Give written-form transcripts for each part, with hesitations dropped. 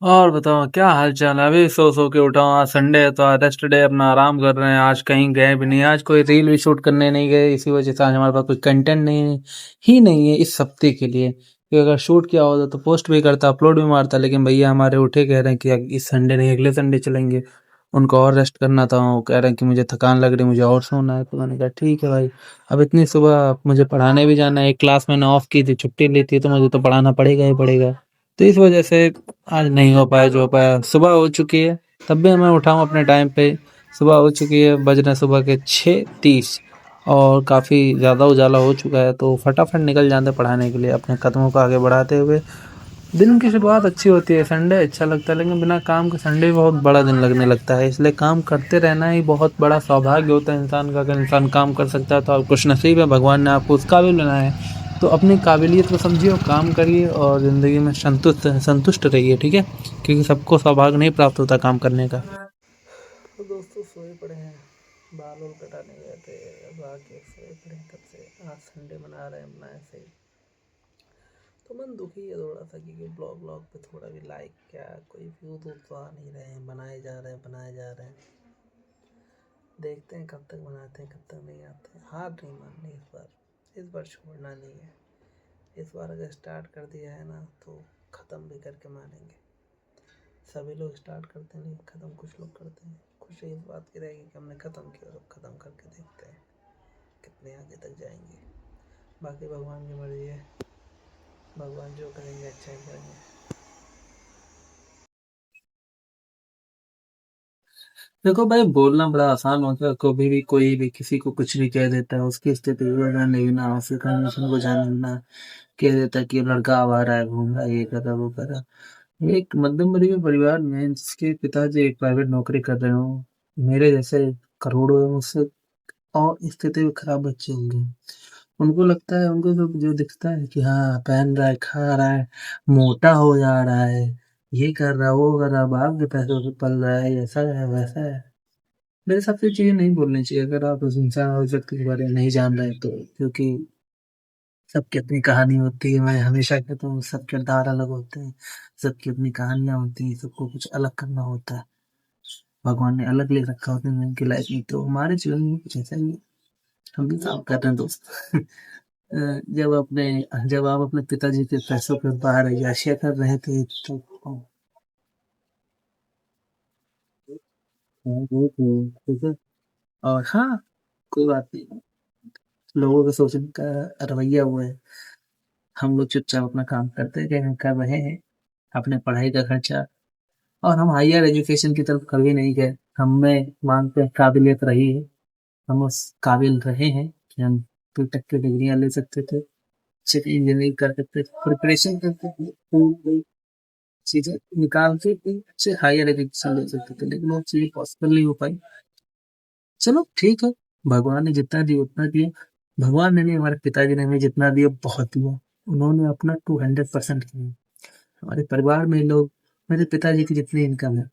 और बताओ क्या हाल चाल है। अभी सो सो के उठा हूँ। आज संडे है तो आज रेस्ट डे, अपना आराम कर रहे हैं। आज कहीं गए भी नहीं, आज कोई रील भी शूट करने नहीं गए। इसी वजह से आज हमारे पास कोई कंटेंट नहीं है इस हफ्ते के लिए, कि अगर शूट किया होता तो पोस्ट भी करता, अपलोड भी मारता। लेकिन भैया हमारे उठे कह रहे हैं कि इस संडे नहीं, अगले संडे चलेंगे। उनको और रेस्ट करना था। वो कह रहे हैं कि मुझे थकान लग रही है, मुझे और सोना है। तो मैंने कहा ठीक है भाई, अब इतनी सुबह मुझे पढ़ाने भी जाना है। एक क्लास मैंने ऑफ की थी, छुट्टी ली थी, तो मुझे तो पढ़ाना पड़ेगा ही पड़ेगा। तो इस वजह से आज नहीं हो पाया जो हो पाया। सुबह हो चुकी है, तब भी मैं उठा हूँ अपने टाइम पे। सुबह हो चुकी है, बज रहे हैं सुबह के 6:30 और काफ़ी ज़्यादा उजाला हो चुका है। तो फटाफट निकल जाते हैं पढ़ाने के लिए, अपने कदमों को आगे बढ़ाते हुए। दिन की शुरुआत अच्छी होती है, संडे अच्छा लगता है। लेकिन बिना काम के संडे भी बहुत बड़ा दिन लगने लगता है। इसलिए काम करते रहना ही बहुत बड़ा सौभाग्य होता है इंसान का। अगर इंसान काम कर सकता है तो आप खुश नसीब है, भगवान ने आपको उस काबिल बनाया है। तो अपनी काबिलियत को समझिए और काम करिए और ज़िंदगी में संतुष्ट रहिए, ठीक है? क्योंकि सबको सौभाग्य नहीं प्राप्त होता काम करने का। तो दोस्तों सोए पड़े हैं, बाल वाल कटाने गए थे, अब आके सोए पड़े हैं कब से। आज संडे मना रहे हैं अपना ऐसे ही। तो मन दुखी है थोड़ा सा, क्योंकि ब्लॉग व्लॉग पे थोड़ा भी लाइक क्या कोई व्यू तो आ नहीं रहे हैं। बनाए जा रहे हैं। देखते हैं कब तक बनाते हैं, कब तक नहीं आते हैं। हार नहीं माननी इस बार छोड़ना नहीं है। इस बार अगर स्टार्ट कर दिया है ना तो ख़त्म भी करके मानेंगे। सभी लोग स्टार्ट करते नहीं, ख़त्म कुछ लोग करते हैं। खुशी इस बात की रहेगी कि हमने ख़त्म किया, तो ख़त्म करके देखते हैं कितने आगे तक जाएंगे। बाकी भगवान की मर्जी है, भगवान जो करेंगे अच्छा ही करेंगे। देखो भाई, बोलना बड़ा आसान होता है। कभी भी कोई भी किसी को कुछ भी कह देता है, उसकी स्थिति को जानने बिना, उसकी कंडीशन को जाने बिना कह देता है कि ये लड़का आवारा है, घूम रहा है, ये कर रहा है, वो कर रहा है। एक मध्यम वर्गीय परिवार में जिसके पिताजी एक प्राइवेट नौकरी कर रहे हो, मेरे जैसे करोड़ों है उससे और स्थिति में खराब बच्चे होंगे। उनको लगता है, उनको तो जो दिखता है कि हाँ पहन रहा है, खा रहा है, मोटा हो जा रहा है, ये कर रहा है, वो कर रहा है, बाप के पैसों से पल रहा है, ऐसा है वैसा है। मेरे हिसाब से चीज़ें नहीं बोलनी चाहिए अगर आप उस इंसान और उस व्यक्ति के बारे में नहीं जान रहे तो। क्योंकि सबकी अपनी कहानी होती है। मैं हमेशा कहता हूँ सब किरदार अलग होते हैं, सबकी अपनी कहानियाँ होती हैं, सबको कुछ अलग करना होता है। भगवान ने अलग लिख रखा होता है उनकी लाइफ में, तो हमारे जीवन में कुछ ऐसा ही है। हम भी काम कर रहे हैं दोस्त। जब आप अपने पिताजी के पैसों पे बाहर अय्याशियाँ कर रहे थे तो ठीक है। और हाँ, कोई बात नहीं। लोगों के सोचने का रवैया वो है। हम लोग चुपचाप अपना काम करते रहे, कर रहे हैं अपने पढ़ाई का खर्चा। और हम हायर एजुकेशन की तरफ कभी नहीं गए। हम में मानते हैं काबिलियत रही है, हम उस काबिल रहे हैं कि हम बीटेक की डिग्रियां ले सकते थे, अच्छे इंजीनियरिंग कर सकते थे, प्रिपरेशन करते थे, तो चीजें निकाल के एक अच्छे हायर एजुकेशन ले सकते थे। लेकिन वो चीजें पॉसिबल नहीं हो पाई। चलो ठीक है, भगवान ने जितना दिया उतना दिया। भगवान ने नहीं, हमारे पिताजी ने हमें जितना दिया बहुत दिया। उन्होंने अपना 200% किया। हमारे परिवार में लोग, मेरे पिताजी की जितनी इनकम है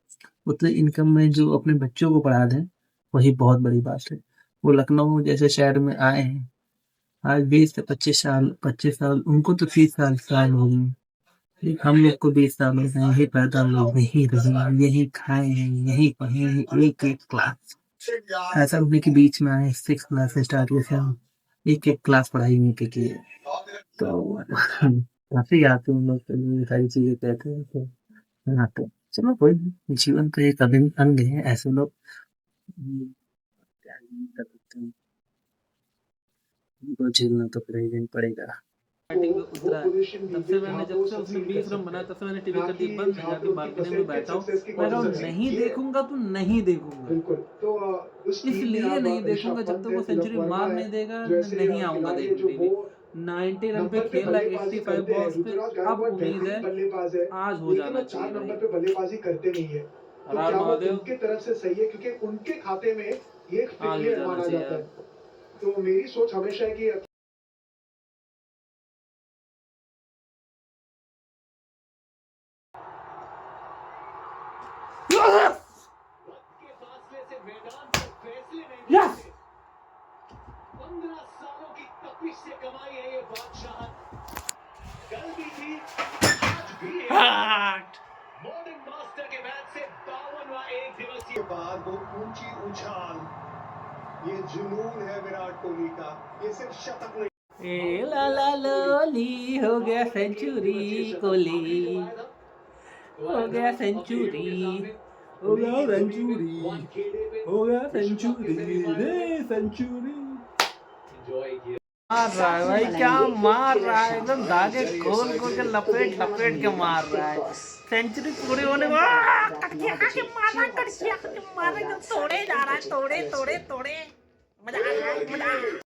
उतने इनकम में जो अपने बच्चों को पढ़ा दें, वही बहुत बड़ी बात है। वो लखनऊ जैसे शहर में आए हैं, आज 20 से 25 साल, 25 साल उनको तो 30 साल हो गए। ठीक, हम लोग को 20 साल हो गए, यही पैदा हम लोग यही रहे, यही खाए हैं, यही पढ़े हैं, एक एक क्लास। ऐसा नहीं कि बीच में आए 6 क्लास से स्टार्ट किया, हम एक एक क्लास पढ़ाई नहीं की की है। तो काफी आते हैं लोग, तो ये सारी चीजें कहते हैं तो आते हैं। चलो कोई नहीं, जीवन का एक अभिन्न अंग है ऐसे लोग। क्या ही कर सकते हैं, उनको झेलना तो पड़ेगा ही पड़ेगा। बैटिंग पे उतरा है, तब से मैंने, जब से उसने 20 रन बनाया तब से मैंने टीवी कर दी बंद, मैं जाके बालकनी में बैठा हूँ। मैं कहा नहीं देखूंगा तो नहीं देखूंगा, इसलिए नहीं देखूंगा जब तक वो सेंचुरी मार नहीं देगा। नहीं आऊंगा देखने टीवी। 90 रन पे खेल रहा है, 85 बॉल्स पे। अब उम्मीद है आज हो जाना चाहिए भाई। हर हर महादेव, आज हो जाना चाहिए अब। यस, 8 के बाद वो ऊंची उछाल, ये जुनून है विराट कोहली का, ये सिर्फ शतक नहीं। ए ला ला लोली हो गया सेंचुरी कोहली, हो गया सेंचुरी, हो गया सेंचुरी, हो गया सेंचुरी रे सेंचुरी। मार रहा है भाई, क्या मार रहा है, एकदम धागे खोल खोल के लपेट लपेट के मार रहा है। सेंचुरी पूरी होने को तोड़े जा रहा है, तोड़े तोड़े तोड़े, मजा आ रहा है, मजा।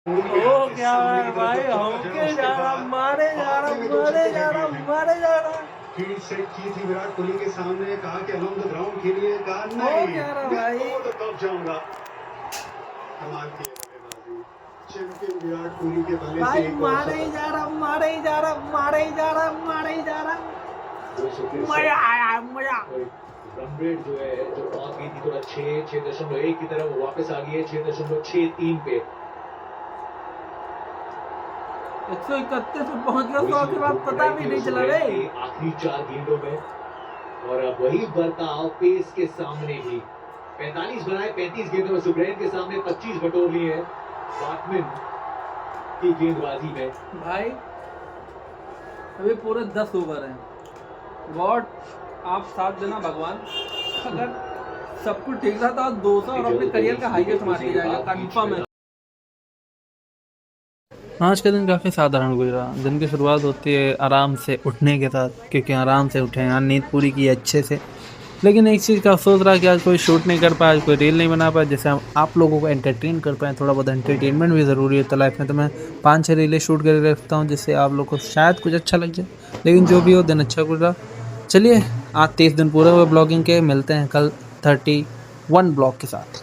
ओ क्या है भाई, होके जा रहा, मारे जा रहा, मारे जा रहा, मारे जा रहा। फील्ड सेट की थी विराट कोहली के सामने, कहा कि अलोंग द ग्राउंड खेलिए, कहा नहीं भाई तब जाऊंगा। कमाल की बल्लेबाजी, चैंपियन विराट कोहली के बल्ले से एक मारे ही जा रहा, मारे ही जा रहा, मारे ही जा रहा, मारे ही जा रहा, मजा आया, मजा। रन रेट जो है, जो टॉप की थी थोड़ा 6.1 की तरफ वापस आ गई है 6.63 पे। 131 पे पहुंच गया, 100 के बाद पता भी नहीं चला रे। आखिरी 4 गेंदों में, और अब वही बर्ताव पेस के सामने ही। 45 बनाए 35 गेंदों में, सुब्रेन के सामने 25 बटोर लिए हैं बैट्समैन की गेंदबाजी में। भाई अभी पूरे 10 ओवर हैं। गॉड आप साथ देना भगवान, अगर सब कुछ ठीक था तो 200 और अपने करियर का हाईएस्ट मार के जाएगा, कंफर्म है। आज का दिन काफ़ी साधारण गुजरा। दिन की शुरुआत होती है आराम से उठने के साथ, क्योंकि आराम से उठे हैं, नींद पूरी की अच्छे से। लेकिन एक चीज़ का अफसोस रहा कि आज कोई शूट नहीं कर पाया, आज कोई रील नहीं बना पाया, जिससे हम आप लोगों को एंटरटेन कर पाएँ। थोड़ा बहुत एंटरटेनमेंट भी ज़रूरी है तो लाइफ में, तो मैं 5-6 रीलें शूट करके रखता हूँ, जिससे आप लोग को शायद कुछ अच्छा लग जाए। लेकिन जो भी हो, दिन अच्छा गुजरा। चलिए, आज 30 दिन पूरे हुए ब्लॉगिंग के, मिलते हैं कल 31 ब्लॉग के साथ।